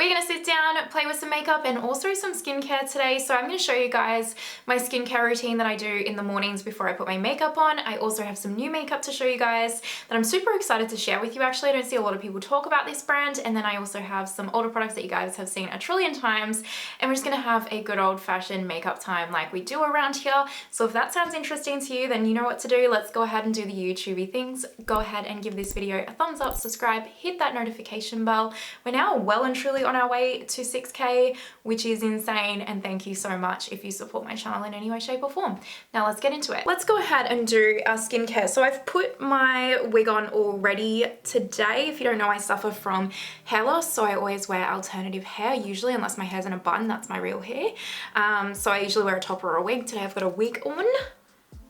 We're gonna sit down, play with some makeup and also some skincare today. So I'm gonna show you guys my skincare routine that I do in the mornings before I put my makeup on. I also have some new makeup to show you guys that I'm super excited to share with you. Actually, I don't see a lot of people talk about this brand. And then I also have some older products that you guys have seen a trillion times. And we're just gonna have a good old fashioned makeup time like we do around here. So if that sounds interesting to you, then you know what to do. Let's go ahead and do the YouTubey things. Go ahead and give this video a thumbs up, subscribe, hit that notification bell. We're now well and truly on our way to 6K, which is insane, and thank you so much if you support my channel in any way, shape or form. Now let's get into it. Let's go ahead and do our skincare. So I've put my wig on already today. If you don't know, I suffer from hair loss, so I always wear alternative hair, usually, unless my hair's in a bun, that's my real hair. So I usually wear a top or a wig. Today I've got a wig on.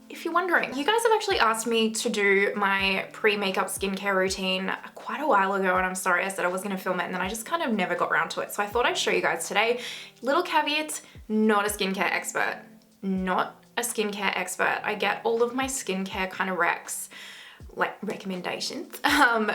If you're wondering, you guys have actually asked me to do my pre-makeup skincare routine quite a while ago, and I'm sorry, I said I was gonna film it and then I just kind of never got around to it. So I thought I'd show you guys today. Little caveat, not a skincare expert. Not a skincare expert. I get all of my skincare kind of recommendations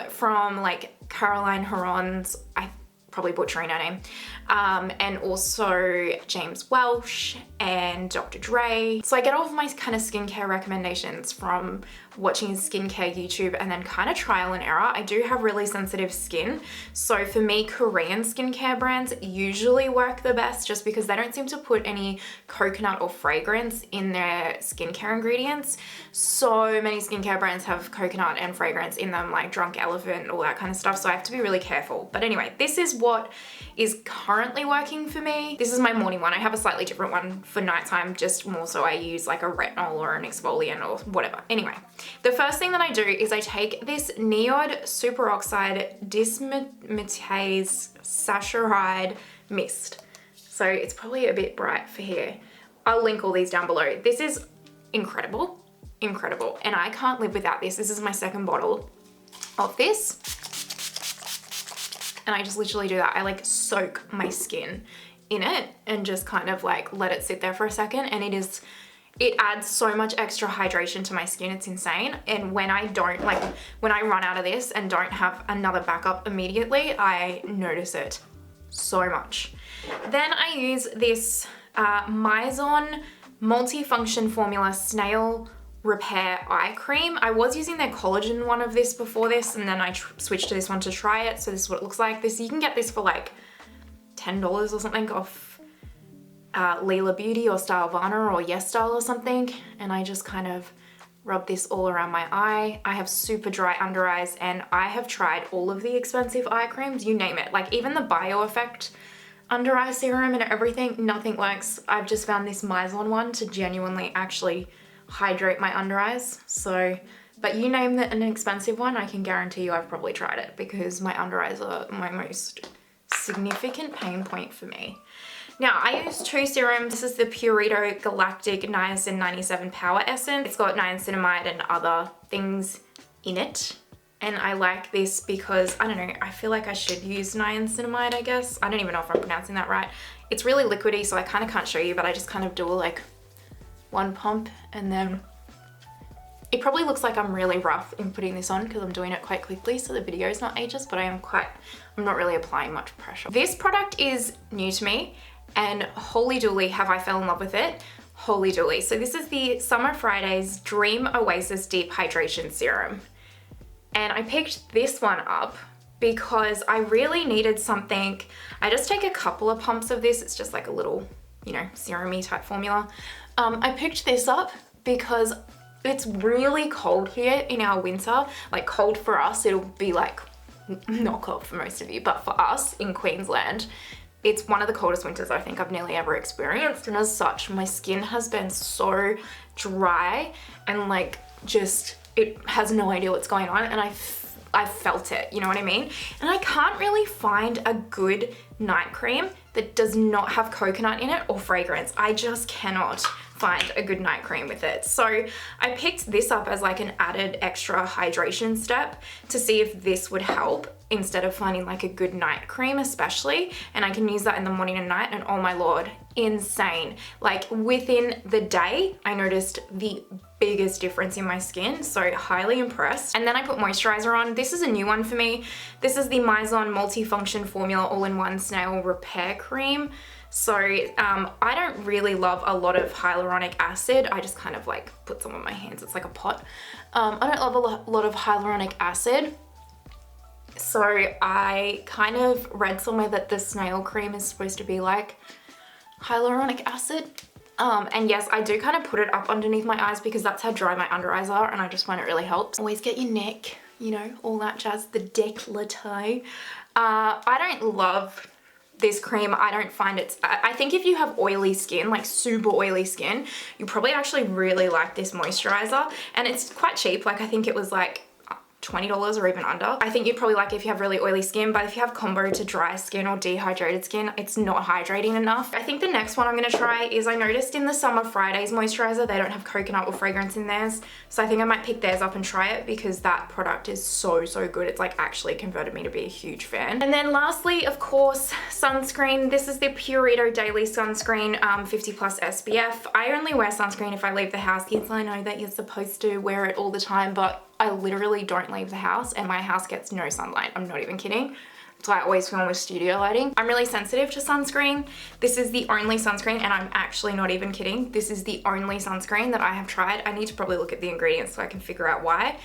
from like Caroline Herron's, I probably butchering her name, and also James Welsh and Dr. Dre. So I get all of my kind of skincare recommendations from watching skincare YouTube and then kind of trial and error. I do have really sensitive skin, so for me, Korean skincare brands usually work the best just because they don't seem to put any coconut or fragrance in their skincare ingredients. So many skincare brands have coconut and fragrance in them, like Drunk Elephant, all that kind of stuff, so I have to be really careful. But anyway, this is what is currently working for me. This is my morning one. I have a slightly different one for nighttime, just more so I use like a retinol or an exfoliant or whatever. Anyway, the first thing that I do is I take this Niod Superoxide Dismutase Saccharide Mist. So it's probably a bit bright for here. I'll link all these down below. This is incredible, incredible. And I can't live without this. This is my second bottle of this. And I just literally do that. I like soak my skin in it and just kind of like let it sit there for a second. And it adds so much extra hydration to my skin. It's insane. And when I don't, like when I run out of this and don't have another backup immediately, I notice it so much. Then I use this Mizon multifunction formula Snail Repair Eye Cream. I was using their collagen one of this before this, and then I switched to this one to try it. So this is what it looks like. You can get this for like $10 or something off Leela Beauty or Stylevana or Yes Style or something. And I just kind of rub this all around my eye. I have super dry under eyes, and I have tried all of the expensive eye creams, you name it. Like even the Bio Effect under eye serum and everything, nothing works. I've just found this Mizon one to genuinely actually hydrate my under eyes. So, but you name that an expensive one, I can guarantee you I've probably tried it, because my under eyes are my most significant pain point for me. Now I use two serums. This is the Purito Galactic Niacin 97 Power Essence. It's got niacinamide and other things in it. And I like this because, I don't know, I feel like I should use niacinamide, I guess. I don't even know if I'm pronouncing that right. It's really liquidy, so I kind of can't show you, but I just kind of do like one pump, and then it probably looks like I'm really rough in putting this on because I'm doing it quite quickly, so the video is not ages, but I'm not really applying much pressure. This product is new to me, and holy dooly have I fell in love with it. Holy dooly. So this is the Summer Fridays Dream Oasis Deep Hydration Serum. And I picked this one up because I really needed something. I just take a couple of pumps of this. It's just like a little, you know, serum-y type formula. I picked this up because it's really cold here in our winter. Like cold for us, it'll be like, not cold for most of you, but for us in Queensland, it's one of the coldest winters I think I've nearly ever experienced. And as such, my skin has been so dry and like just, it has no idea what's going on. And I've felt it, you know what I mean? And I can't really find a good night cream that does not have coconut in it or fragrance. I just cannot find a good night cream with it. So I picked this up as like an added extra hydration step to see if this would help instead of finding like a good night cream especially. And I can use that in the morning and night, and oh my lord, insane. Like within the day, I noticed the biggest difference in my skin, so highly impressed. And then I put moisturizer on. This is a new one for me. This is the Mizon Multifunction Formula All-in-One Snail Repair Cream. So I don't really love a lot of hyaluronic acid. I just kind of like put some on my hands. It's like a pot. I don't love a lot of hyaluronic acid. So I kind of read somewhere that the snail cream is supposed to be like hyaluronic acid. And yes, I do kind of put it up underneath my eyes because that's how dry my under eyes are, and I just find it really helps. Always get your neck, you know, all that jazz, the décolleté. I don't love this cream. I don't find it's, I think if you have oily skin, like super oily skin, you probably actually really like this moisturizer, and it's quite cheap. Like I think it was like $20 or even under. I think you'd probably like it if you have really oily skin, but if you have combo to dry skin or dehydrated skin, it's not hydrating enough. I think the next one I'm gonna try is, I noticed in the Summer Fridays moisturizer, they don't have coconut or fragrance in theirs. So I think I might pick theirs up and try it because that product is so good. It's like actually converted me to be a huge fan. And then lastly, of course, sunscreen. This is the Purito Daily Sunscreen 50+ SPF. I only wear sunscreen if I leave the house. Yes, I know that you're supposed to wear it all the time, but I literally don't leave the house and my house gets no sunlight. I'm not even kidding. That's why I always film with studio lighting. I'm really sensitive to sunscreen. This is the only sunscreen, and I'm actually not even kidding. This is the only sunscreen that I have tried. I need to probably look at the ingredients so I can figure out why.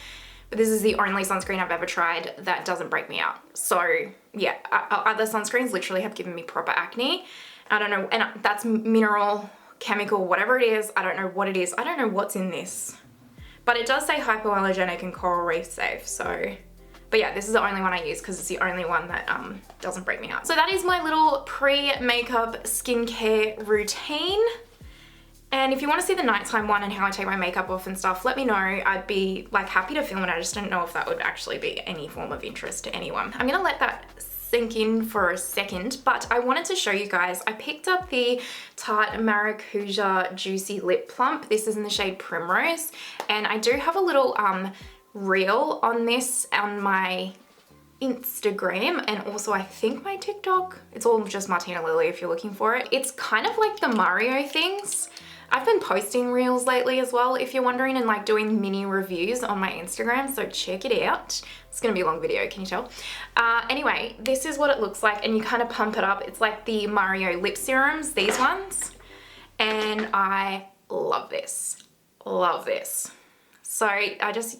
But this is the only sunscreen I've ever tried that doesn't break me out. So yeah, other sunscreens literally have given me proper acne. I don't know, and that's mineral, chemical, whatever it is. I don't know what it is. I don't know what's in this. But it does say hypoallergenic and coral reef safe, so. But yeah, this is the only one I use because it's the only one that doesn't break me out. So that is my little pre-makeup skincare routine. And if you want to see the nighttime one and how I take my makeup off and stuff, let me know. I'd be like happy to film it. I just don't know if that would actually be any form of interest to anyone. I'm gonna let that sink in for a second, but I wanted to show you guys, I picked up the Tarte Maracuja Juicy Lip Plump. This is in the shade Primrose, and I do have a little reel on this on my Instagram and also I think my TikTok. It's all just Martina Lily if you're looking for it. It's kind of like the Mario things. I've been posting reels lately as well, if you're wondering, and like doing mini reviews on my Instagram, so check it out. It's gonna be a long video, can you tell? Anyway, this is what it looks like, and you kind of pump it up. It's like the Mario lip serums, these ones, and I love this. Love this. So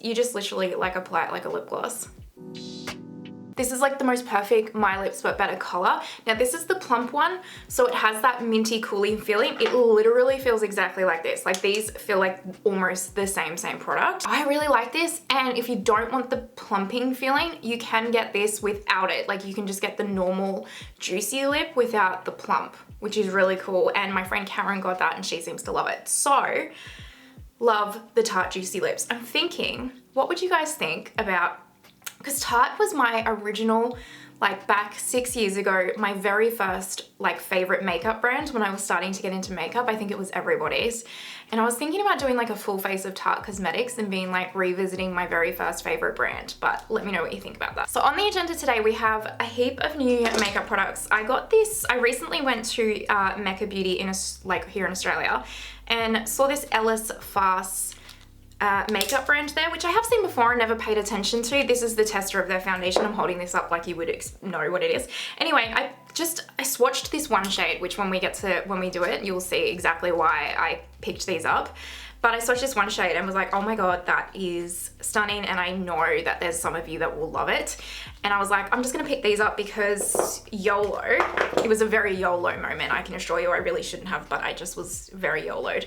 you just literally like apply it like a lip gloss. This is like the most perfect My Lips But Better color. Now this is the plump one, so it has that minty cooling feeling. It literally feels exactly like this. Like these feel like almost the same product. I really like this, and if you don't want the plumping feeling, you can get this without it. Like you can just get the normal juicy lip without the plump, which is really cool. And my friend Karen got that and she seems to love it. So, love the Tarte Juicy Lips. I'm thinking, what would you guys think about, because Tarte was my original, like back 6 years ago, my very first like favorite makeup brand when I was starting to get into makeup. I think it was Everybody's. And I was thinking about doing like a full face of Tarte Cosmetics and being like revisiting my very first favorite brand, but let me know what you think about that. So on the agenda today, we have a heap of new makeup products. I got this, I recently went to Mecca Beauty here in Australia and saw this Ellis Faas makeup brand there, which I have seen before and never paid attention to. This is the tester of their foundation. I'm holding this up like you would know what it is. Anyway, I swatched this one shade, which when we do it, you'll see exactly why I picked these up. But I swatched this one shade and was like, oh my God, that is stunning. And I know that there's some of you that will love it. And I was like, I'm just gonna pick these up because YOLO. It was a very YOLO moment, I can assure you. I really shouldn't have, but I just was very YOLO'd.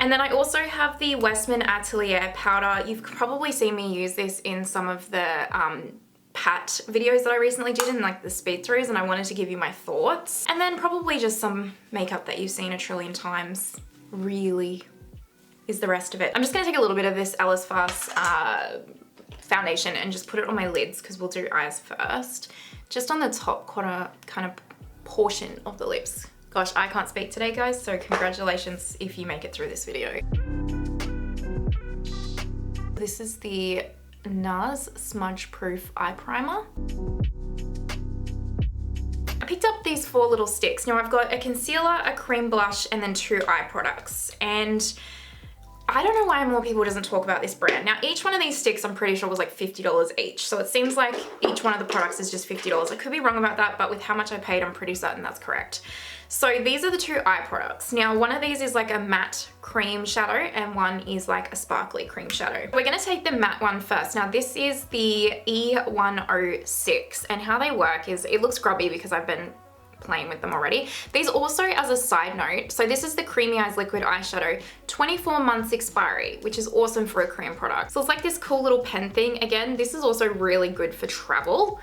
And then I also have the Westman Atelier powder. You've probably seen me use this in some of the pat videos that I recently did in like the speed throughs, and I wanted to give you my thoughts. And then probably just some makeup that you've seen a trillion times, really, is the rest of it. I'm just gonna take a little bit of this Ellis Faas foundation and just put it on my lids because we'll do eyes first. Just on the top corner kind of portion of the lips. Gosh, I can't speak today, guys, so congratulations if you make it through this video. This is the NARS Smudge Proof Eye Primer. I picked up these 4 little sticks. Now I've got a concealer, a cream blush, and then 2 eye products. And I don't know why more people doesn't talk about this brand. Now each one of these sticks I'm pretty sure was like $50 each. So it seems like each one of the products is just $50. I could be wrong about that, but with how much I paid, I'm pretty certain that's correct. So these are the 2 eye products. Now one of these is like a matte cream shadow and one is like a sparkly cream shadow. We're gonna take the matte one first. Now this is the E106 and how they work is, it looks grubby because I've been playing with them already. These also, as a side note, so this is the Creamy Eyes Liquid Eyeshadow, 24 months expiry, which is awesome for a cream product. So it's like this cool little pen thing. Again, this is also really good for travel.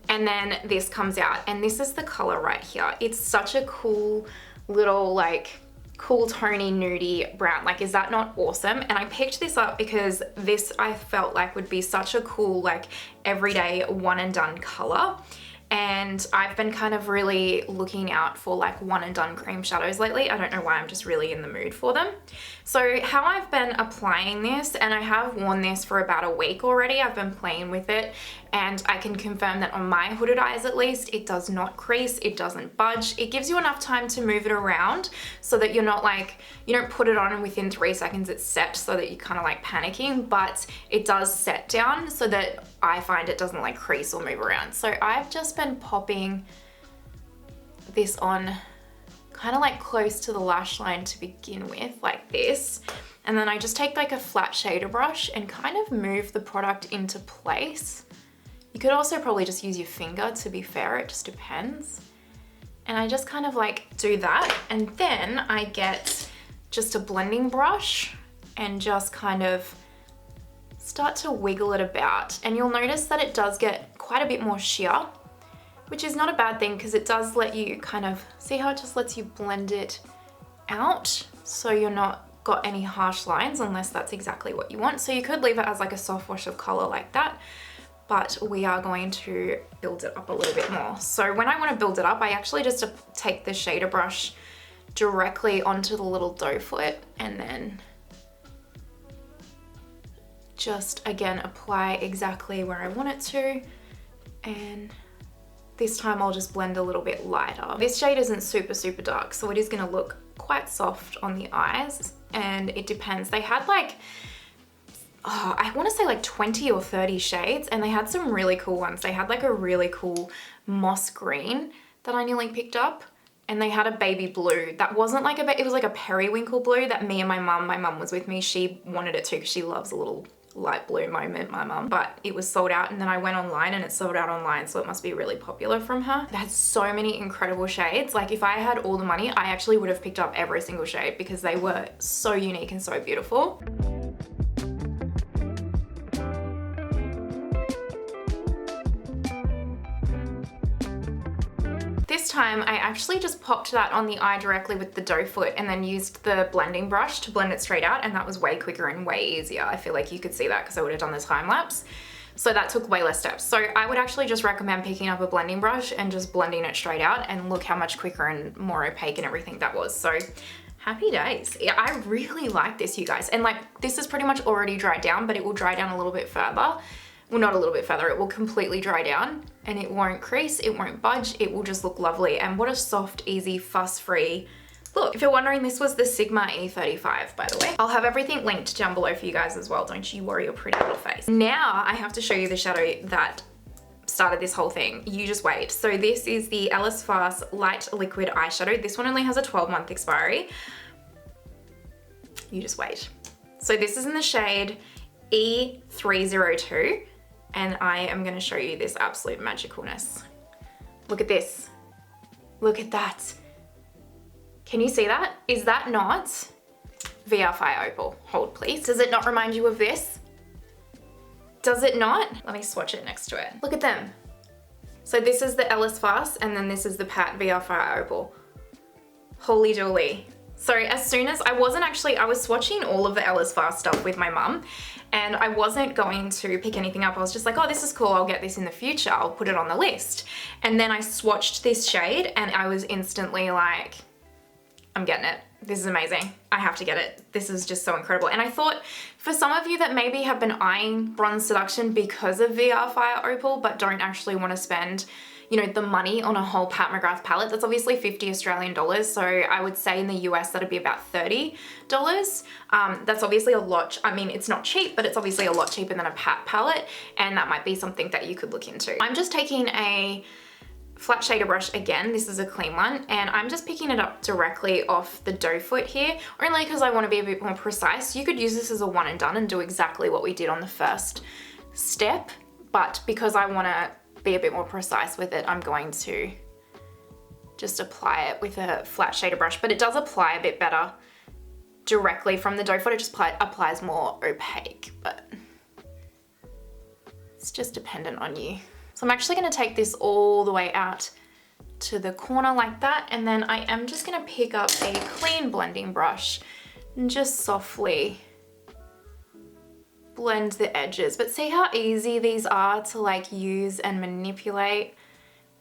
And then this comes out and this is the color right here. It's such a cool little like cool tony nudie brown. Like, is that not awesome? And I picked this up because this I felt like would be such a cool like everyday one and done color. And I've been kind of really looking out for like one and done cream shadows lately. I don't know why, I'm just really in the mood for them. So how I've been applying this, and I have worn this for about a week already, I've been playing with it, and I can confirm that on my hooded eyes at least, it does not crease, it doesn't budge. It gives you enough time to move it around so that you're not like, you don't put it on and within 3 seconds it's set so that you're kind of like panicking, but it does set down so that I find it doesn't like crease or move around. So I've just been popping this on kind of like close to the lash line to begin with, like this. And then I just take like a flat shader brush and kind of move the product into place. You could also probably just use your finger, to be fair, it just depends. And I just kind of like do that. And then I get just a blending brush and just kind of start to wiggle it about. And you'll notice that it does get quite a bit more sheer, which is not a bad thing because it does let you kind of, see how it just lets you blend it out so you're not got any harsh lines unless that's exactly what you want. So you could leave it as like a soft wash of color like that, but we are going to build it up a little bit more. So when I want to build it up, I actually just take the shader brush directly onto the little doe foot and then just again apply exactly where I want it to. And this time I'll just blend a little bit lighter. This shade isn't super, super dark, so it is gonna look quite soft on the eyes, and it depends. They had like, oh, I wanna say like 20 or 30 shades, and they had some really cool ones. They had like a really cool moss green that I nearly picked up, and they had a baby blue that wasn't like it was like a periwinkle blue that me and my mum was with me, she wanted it too because she loves a little light blue moment, my mum, but it was sold out, and then I went online and it sold out online, so it must be really popular from her. They had so many incredible shades. Like if I had all the money, I actually would have picked up every single shade because they were so unique and so beautiful. This time I actually just popped that on the eye directly with the doe foot and then used the blending brush to blend it straight out, and that was way quicker and way easier. I feel like you could see that because I would have done the time lapse. So that took way less steps. So I would actually just recommend picking up a blending brush and just blending it straight out, and look how much quicker and more opaque and everything that was. So happy days. Yeah, I really like this, you guys. And like this is pretty much already dried down, but it will dry down a little bit further. Well, not a little bit further, it will completely dry down and it won't crease, it won't budge, it will just look lovely. And what a soft, easy, fuss-free look. If you're wondering, this was the Sigma E35, by the way. I'll have everything linked down below for you guys as well. Don't you worry your pretty little face. Now I have to show you the shadow that started this whole thing. You just wait. So this is the Ellis Faas Light Liquid Eyeshadow. This one only has a 12-month expiry. You just wait. So this is in the shade E302. And I am gonna show you this absolute magicalness. Look at this. Look at that. Can you see that? Is that not VR Fire Opal? Hold please. Does it not remind you of this? Does it not? Let me swatch it next to it. Look at them. So this is the Ellis Faas, and then this is the Pat VR Fire Opal. Holy dooly. So as soon as I was swatching all of the Ellis Faas stuff with my mum, and I wasn't going to pick anything up. I was just like, oh, this is cool, I'll get this in the future, I'll put it on the list. And then I swatched this shade and I was instantly like, I'm getting it. This is amazing. I have to get it. This is just so incredible. And I thought for some of you that maybe have been eyeing Bronze Seduction because of VR Fire Opal, but don't actually want to spend, you know, the money on a whole Pat McGrath palette, that's obviously 50 Australian dollars. So I would say in the US, that'd be about $30. That's obviously a lot. I mean, it's not cheap, but it's obviously a lot cheaper than a Pat palette. And that might be something that you could look into. I'm just taking a flat shader brush again. This is a clean one, and I'm just picking it up directly off the doe foot here, only because I want to be a bit more precise. You could use this as a one and done and do exactly what we did on the first step, but because I want to be a bit more precise with it, I'm going to just apply it with a flat shader brush, but it does apply a bit better directly from the doe foot. It just applies more opaque, but it's just dependent on you. So I'm actually going to take this all the way out to the corner like that, and then I am just going to pick up a clean blending brush and just softly blend the edges. But see how easy these are to like use and manipulate?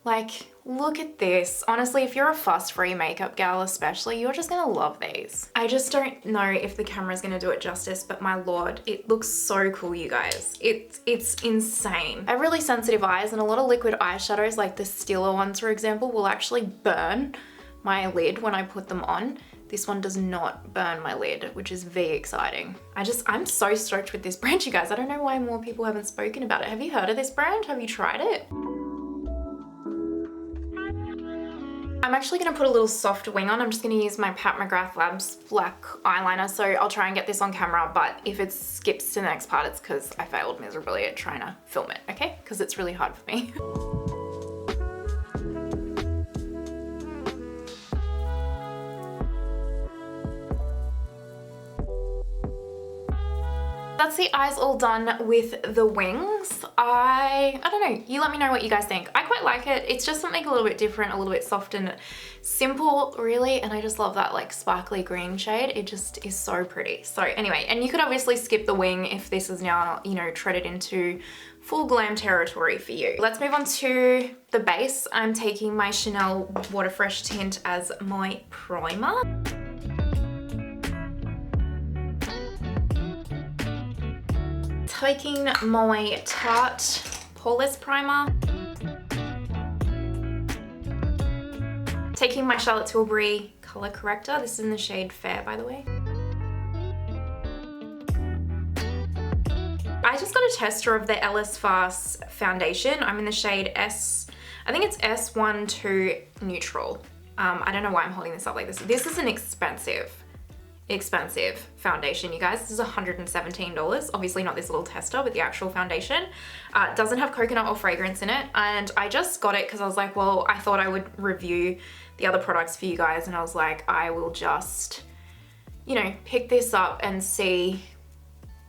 Like, look at this. Honestly, if you're a fuss-free makeup gal especially, you're just gonna love these. I just don't know if the camera's gonna do it justice, but my lord, it looks so cool, you guys. It's insane. I have really sensitive eyes, and a lot of liquid eyeshadows, like the Stila ones, for example, will actually burn my lid when I put them on. This one does not burn my lid, which is very exciting. I'm so stoked with this brand, you guys. I don't know why more people haven't spoken about it. Have you heard of this brand? Have you tried it? I'm actually gonna put a little soft wing on. I'm just gonna use my Pat McGrath Labs black eyeliner, so I'll try and get this on camera, but if it skips to the next part, it's because I failed miserably at trying to film it, okay? Because it's really hard for me. That's the eyes all done with the wings. I don't know, you let me know what you guys think. I quite like it. It's just something a little bit different, a little bit soft and simple, really, and I just love that like sparkly green shade. It just is so pretty. So anyway, and you could obviously skip the wing if this is now, you know, treaded into full glam territory for you. Let's move on to the base. I'm taking my Chanel Water Fresh tint as my primer. Taking my Tarte Poreless Primer. Taking my Charlotte Tilbury Color Corrector. This is in the shade Fair, by the way. I just got a tester of the Ellis Faas foundation. I'm in the shade S, I think it's S12 Neutral. I don't know why I'm holding this up like this. This is an expensive foundation, you guys. This is $117. Obviously not this little tester, but the actual foundation. It doesn't have coconut or fragrance in it, and I just got it because I was like, well, I thought I would review the other products for you guys, and I was like, I will just, you know, pick this up and see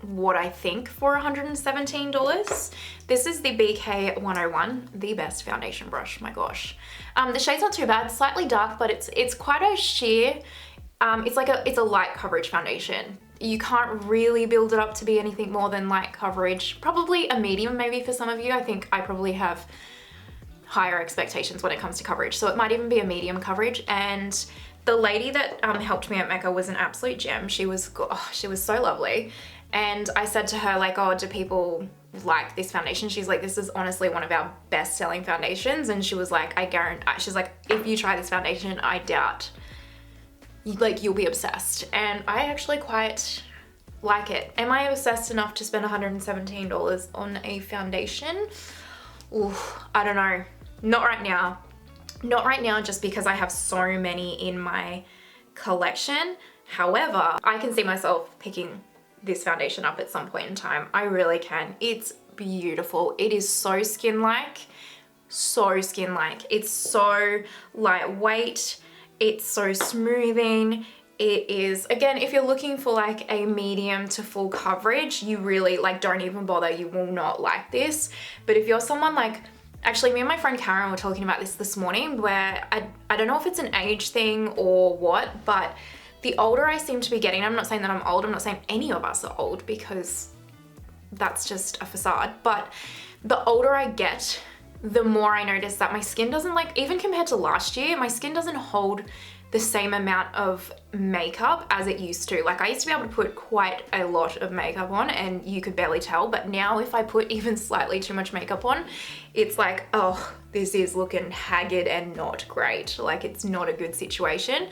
what I think for $117. This is the BK 101, the best foundation brush, my gosh. The shade's not too bad, slightly dark, but it's quite a sheer. It's a light coverage foundation. You can't really build it up to be anything more than light coverage. Probably a medium maybe for some of you. I think I probably have higher expectations when it comes to coverage. So it might even be a medium coverage. And the lady that helped me at Mecca was an absolute gem. She was so lovely. And I said to her, like, oh, do people like this foundation? She's like, this is honestly one of our best selling foundations. And she was like, I guarantee, she's like, if you try this foundation, I doubt you'll be obsessed. And I actually quite like it. Am I obsessed enough to spend $117 on a foundation? Ooh, I don't know. Not right now. Not right now, just because I have so many in my collection. However, I can see myself picking this foundation up at some point in time. I really can. It's beautiful. It is so skin-like. So skin-like. It's so lightweight. It's so smoothing. It is, again, if you're looking for like a medium to full coverage, you really like don't even bother. You will not like this. But if you're someone like, actually me and my friend Karen were talking about this morning, where I don't know if it's an age thing or what, but the older I seem to be getting, I'm not saying that I'm old, I'm not saying any of us are old because that's just a facade, but the older I get, the more I notice that my skin doesn't, like, even compared to last year, my skin doesn't hold the same amount of makeup as it used to. Like, I used to be able to put quite a lot of makeup on and you could barely tell, but now if I put even slightly too much makeup on, it's like, oh, this is looking haggard and not great. Like, it's not a good situation.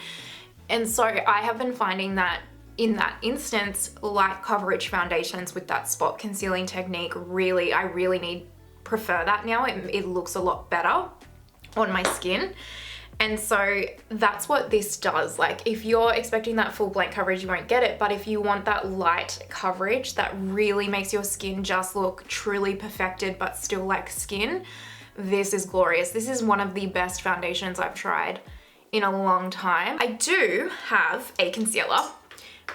And so I have been finding that in that instance, light coverage foundations with that spot concealing technique, really, I really prefer that now. It looks a lot better on my skin. And so that's what this does. Like, if you're expecting that full blank coverage, you won't get it. But if you want that light coverage that really makes your skin just look truly perfected, but still like skin, this is glorious. This is one of the best foundations I've tried in a long time. I do have a concealer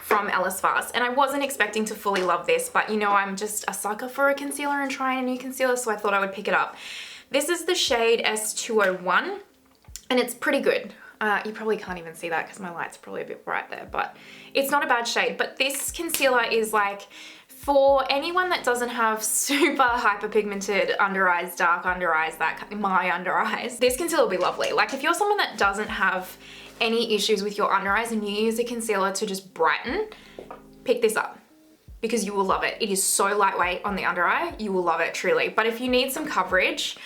from Ellis Faas, and I wasn't expecting to fully love this, but you know, I'm just a sucker for a concealer and trying a new concealer, so I thought I would pick it up. This is the shade S201, and it's pretty good. You probably can't even see that because my light's probably a bit bright there, but it's not a bad shade. But this concealer is like, for anyone that doesn't have super hyperpigmented under eyes, dark under eyes, my under eyes, this concealer will be lovely. Like, if you're someone that doesn't have any issues with your under eyes and you use a concealer to just brighten, pick this up because you will love it. It is so lightweight on the under eye, you will love it truly. But if you need some coverage,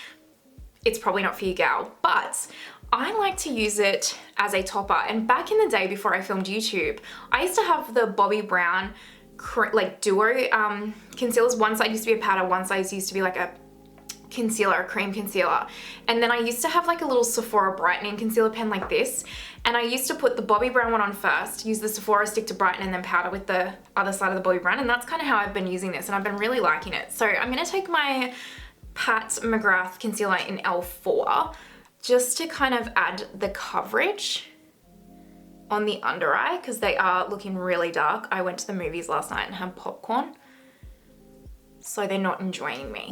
it's probably not for you, gal. But I like to use it as a topper. And back in the day before I filmed YouTube, I used to have the Bobbi Brown like duo concealers. One side used to be a powder, one side used to be like a concealer, a cream concealer. And then I used to have like a little Sephora brightening concealer pen like this. And I used to put the Bobbi Brown one on first, use the Sephora stick to brighten, and then powder with the other side of the Bobbi Brown. And that's kind of how I've been using this, and I've been really liking it. So I'm gonna take my Pat McGrath concealer in L4 just to kind of add the coverage on the under eye because they are looking really dark. I went to the movies last night and had popcorn, so they're not enjoying me.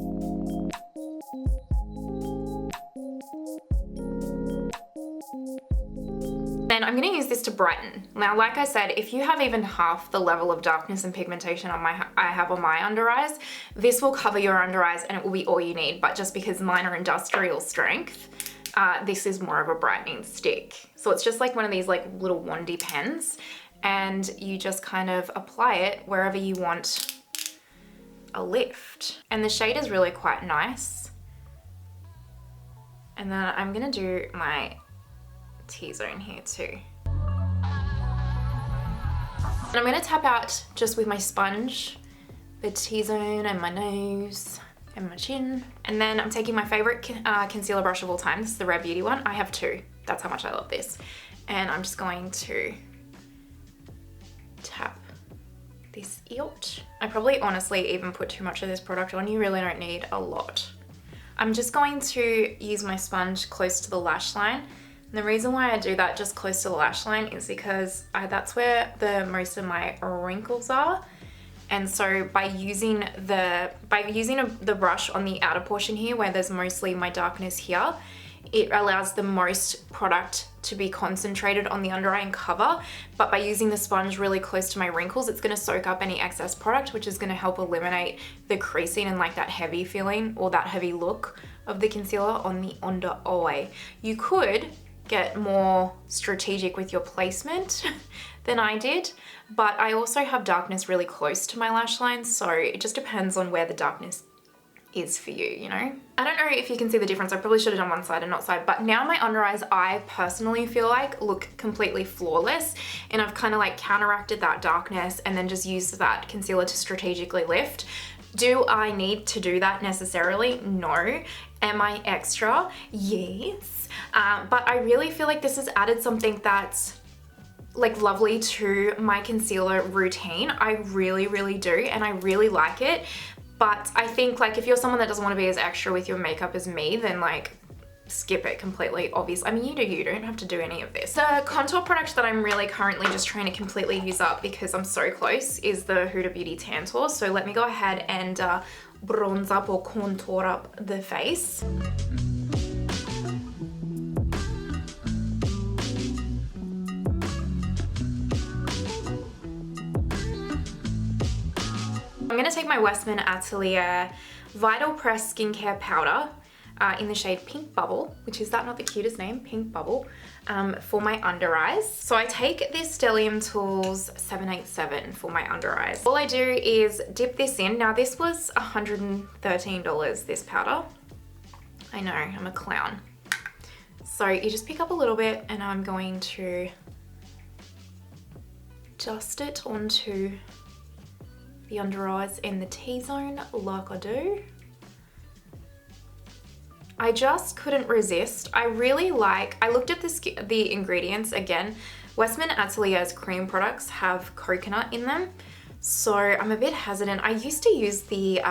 Then I'm gonna use this to brighten. Now, like I said, if you have even half the level of darkness and pigmentation I have on my under eyes, this will cover your under eyes and it will be all you need. But just because mine are industrial strength, this is more of a brightening stick. So it's just like one of these like little wandy pens, and you just kind of apply it wherever you want a lift. And the shade is really quite nice. And then I'm gonna do my T-zone here too. And I'm gonna tap out just with my sponge, the T-zone and my nose and my chin. And then I'm taking my favorite concealer brush of all time. This is the Rare Beauty one. I have two. That's how much I love this. And I'm just going to tap this out. I probably honestly even put too much of this product on. You really don't need a lot. I'm just going to use my sponge close to the lash line. And the reason why I do that just close to the lash line is because that's where most of my wrinkles are. And so by using the brush on the outer portion here where there's mostly my darkness here, it allows the most product to be concentrated on the under eye and cover. But by using the sponge really close to my wrinkles, it's gonna soak up any excess product, which is gonna help eliminate the creasing and like that heavy feeling or that heavy look of the concealer on the under eye. You could get more strategic with your placement than I did, but I also have darkness really close to my lash line, so it just depends on where the darkness is for you, you know? I don't know if you can see the difference. I probably should have done one side and not side, but now my under eyes, I personally feel like look completely flawless, and I've kind of like counteracted that darkness and then just used that concealer to strategically lift. Do I need to do that necessarily? No. Am I extra? Yes. But I really feel like this has added something that's like lovely to my concealer routine. I really, really do, and I really like it. But I think like if you're someone that doesn't want to be as extra with your makeup as me, then like skip it completely, obviously. I mean, you don't have to do any of this. The contour product that I'm really currently just trying to completely use up because I'm so close is the Huda Beauty Tantour. So let me go ahead and bronze up or contour up the face. I'm gonna take my Westman Atelier Vital Press Skincare Powder. in the shade Pink Bubble, which is that not the cutest name? Pink Bubble, for my under eyes. So I take this Stellium Tools 787 for my under eyes. All I do is dip this in. Now this was $113, this powder. I know, I'm a clown. So you just pick up a little bit and I'm going to dust it onto the under eyes and the T-zone like I do. I just couldn't resist. I really like, I looked at the ingredients again. Westman Atelier's cream products have coconut in them, so I'm a bit hesitant. I used to use the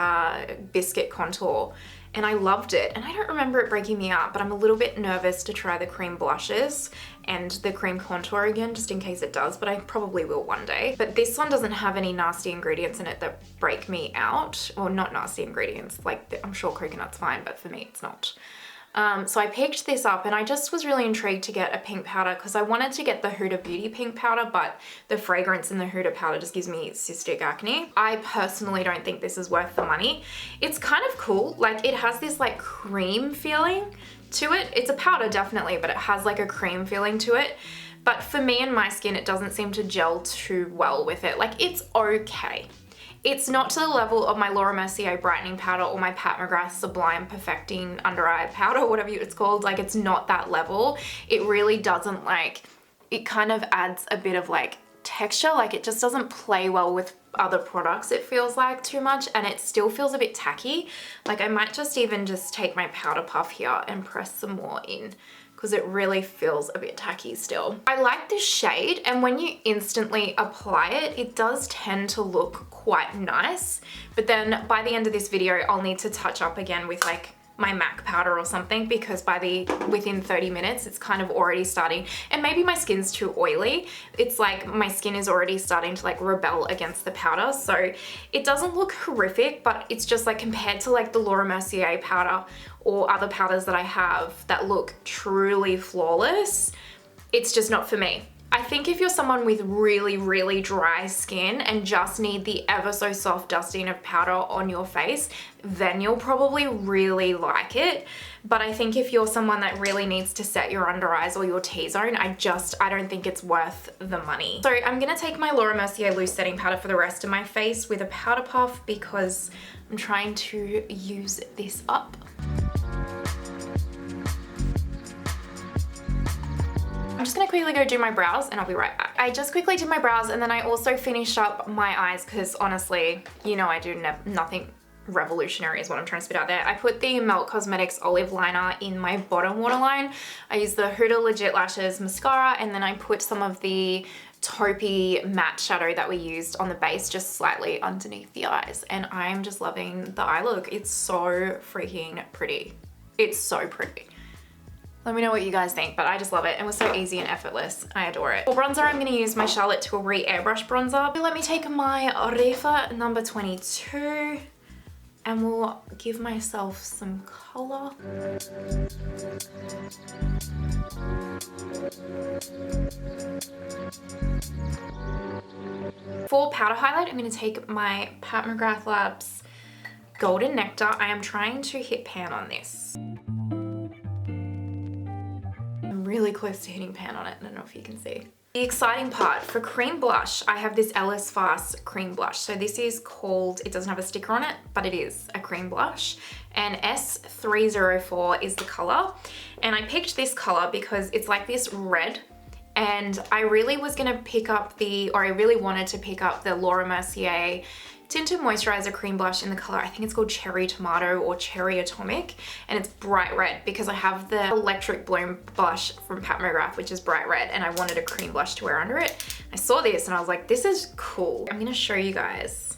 Biscuit Contour and I loved it, and I don't remember it breaking me up, but I'm a little bit nervous to try the cream blushes and the cream contour again, just in case it does, but I probably will one day. But this one doesn't have any nasty ingredients in it that break me out, or not nasty ingredients, like I'm sure coconut's fine, but for me it's not. So I picked this up and I just was really intrigued to get a pink powder because I wanted to get the Huda Beauty pink powder, but the fragrance in the Huda powder just gives me cystic acne. I personally don't think this is worth the money. It's kind of cool, like it has this like cream feeling to it. It's a powder definitely, but it has like a cream feeling to it. But for me and my skin, it doesn't seem to gel too well with it. Like it's okay. It's not to the level of my Laura Mercier brightening powder or my Pat McGrath Sublime Perfecting Under Eye Powder, whatever it's called. Like it's not that level. It really doesn't like, it kind of adds a bit of like texture. Like it just doesn't play well with other products, it feels like too much, and it still feels a bit tacky. Like I might just even just take my powder puff here and press some more in, because it really feels a bit tacky still. I like this shade, and when you instantly apply it, it does tend to look quite nice, but then by the end of this video, I'll need to touch up again with like my MAC powder or something, because within 30 minutes, it's kind of already starting, and maybe my skin's too oily. It's like my skin is already starting to like rebel against the powder, so it doesn't look horrific, but it's just like compared to like the Laura Mercier powder or other powders that I have that look truly flawless, it's just not for me. I think if you're someone with really, really dry skin and just need the ever so soft dusting of powder on your face, then you'll probably really like it. But I think if you're someone that really needs to set your under eyes or your T-zone, I don't think it's worth the money. So I'm gonna take my Laura Mercier loose setting powder for the rest of my face with a powder puff, because I'm trying to use this up. I'm just gonna quickly go do my brows and I'll be right back. I just quickly did my brows and then I also finished up my eyes, because honestly, you know I do nothing revolutionary is what I'm trying to spit out there. I put the Melt Cosmetics Olive Liner in my bottom waterline. I used the Huda Legit Lashes mascara, and then I put some of the taupey matte shadow that we used on the base just slightly underneath the eyes, and I'm just loving the eye look. It's so freaking pretty. It's so pretty. Let me know what you guys think, but I just love it. It was so easy and effortless. I adore it. For bronzer, I'm gonna use my Charlotte Tilbury Airbrush Bronzer. Let me take my Refa number 22 and we'll give myself some color. For powder highlight, I'm gonna take my Pat McGrath Labs Golden Nectar. I am trying to hit pan on this. Really close to hitting pan on it. I don't know if you can see. The exciting part, for cream blush, I have this Ellis Faas cream blush. So this is called, it doesn't have a sticker on it, but it is a cream blush. And S304 is the color. And I picked this color because it's like this red. And I really was gonna pick up I really wanted to pick up the Laura Mercier Tinted Moisturizer Cream Blush in the color, I think it's called Cherry Tomato or Cherry Atomic, and it's bright red because I have the Electric Bloom blush from Pat McGrath, which is bright red, and I wanted a cream blush to wear under it. I saw this and I was like, this is cool. I'm gonna show you guys.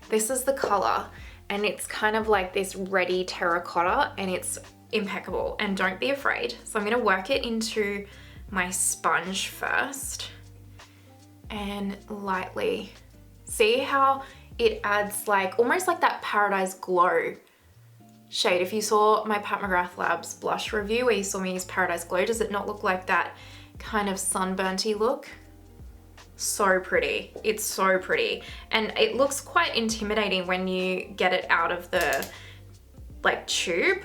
This is the color, and it's kind of like this reddy terracotta, and it's impeccable, and don't be afraid. So I'm gonna work it into my sponge first and lightly. See how it adds like almost like that Paradise Glow shade. If you saw my Pat McGrath Labs blush review where you saw me use Paradise Glow, does it not look like that kind of sunburnty look? So pretty. It's so pretty. And it looks quite intimidating when you get it out of the like tube,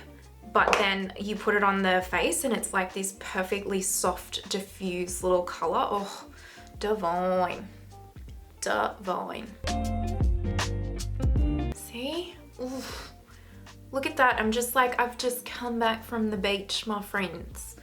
but then you put it on the face and it's like this perfectly soft, diffuse little color. Oh, divine. Divine. See? Oof. Look at that. I'm just like, I've just come back from the beach, my friends.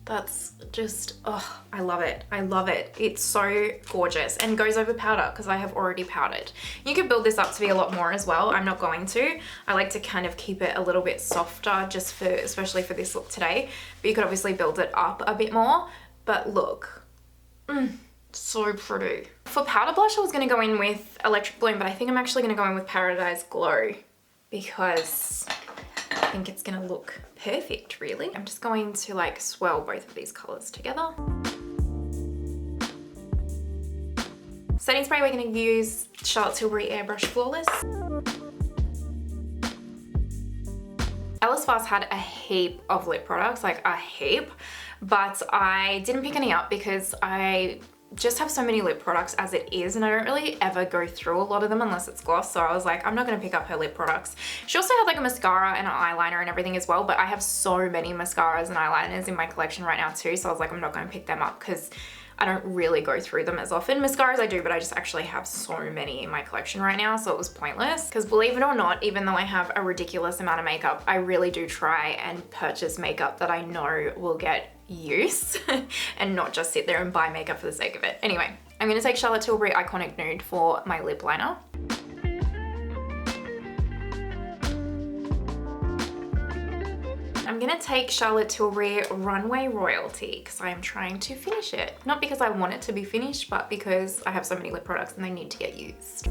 That's just, oh, I love it. I love it. It's so gorgeous and goes over powder because I have already powdered. You could build this up to be a lot more as well. I'm not going to. I like to kind of keep it a little bit softer just for, especially for this look today. But you could obviously build it up a bit more. But look, so pretty. For powder blush, I was going to go in with Electric Bloom, but I think I'm actually going to go in with Paradise Glow because I think it's gonna look perfect, really. I'm just going to like swirl both of these colors together. Setting spray, we're gonna use Charlotte Tilbury Airbrush Flawless. Ellis Faas had a heap of lip products, like a heap, but I didn't pick any up because I just have so many lip products as it is and I don't really ever go through a lot of them unless it's gloss, so I was like, I'm not gonna pick up her lip products. She also had like a mascara and an eyeliner and everything as well, but I have so many mascaras and eyeliners in my collection right now too, so I was like, I'm not gonna pick them up because I don't really go through them as often. Mascaras I do, but I just actually have so many in my collection right now, so it was pointless. Because believe it or not, even though I have a ridiculous amount of makeup, I really do try and purchase makeup that I know will get use and not just sit there and buy makeup for the sake of it. Anyway, I'm going to take Charlotte Tilbury Iconic Nude for my lip liner. I'm gonna take Charlotte Tilbury Runway Royalty because I am trying to finish it. Not because I want it to be finished, but because I have so many lip products and they need to get used.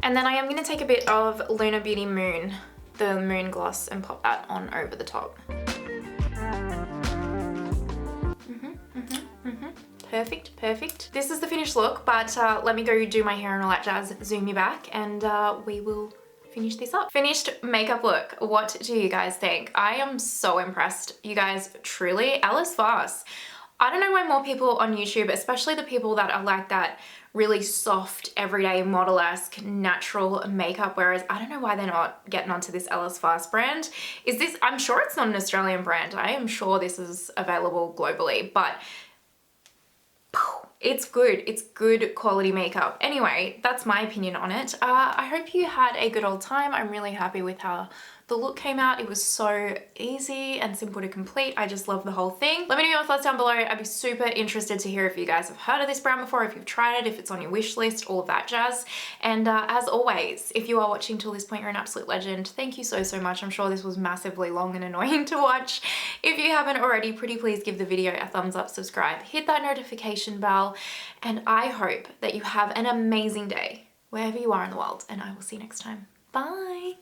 And then I am gonna take a bit of Luna Beauty Moon, the Moon Gloss, and pop that on over the top. Perfect, perfect. This is the finished look, but let me go do my hair and all that jazz, zoom you back, and we will finish this up. Finished makeup look. What do you guys think? I am so impressed, you guys, truly. Ellis Faas. I don't know why more people on YouTube, especially the people that are like that really soft, everyday, model-esque, natural makeup, whereas I don't know why they're not getting onto this Ellis Faas brand. Is this, I'm sure it's not an Australian brand. I am sure this is available globally, but it's good. It's good quality makeup. Anyway, that's my opinion on it. I hope you had a good old time. I'm really happy with how the look came out. It was so easy and simple to complete. I just love the whole thing. Let me know your thoughts down below. I'd be super interested to hear if you guys have heard of this brand before, if you've tried it, if it's on your wish list, all of that jazz. And as always, if you are watching till this point, you're an absolute legend. Thank you so, so much. I'm sure this was massively long and annoying to watch. If you haven't already, pretty please give the video a thumbs up, subscribe, hit that notification bell, and I hope that you have an amazing day wherever you are in the world, and I will see you next time. Bye.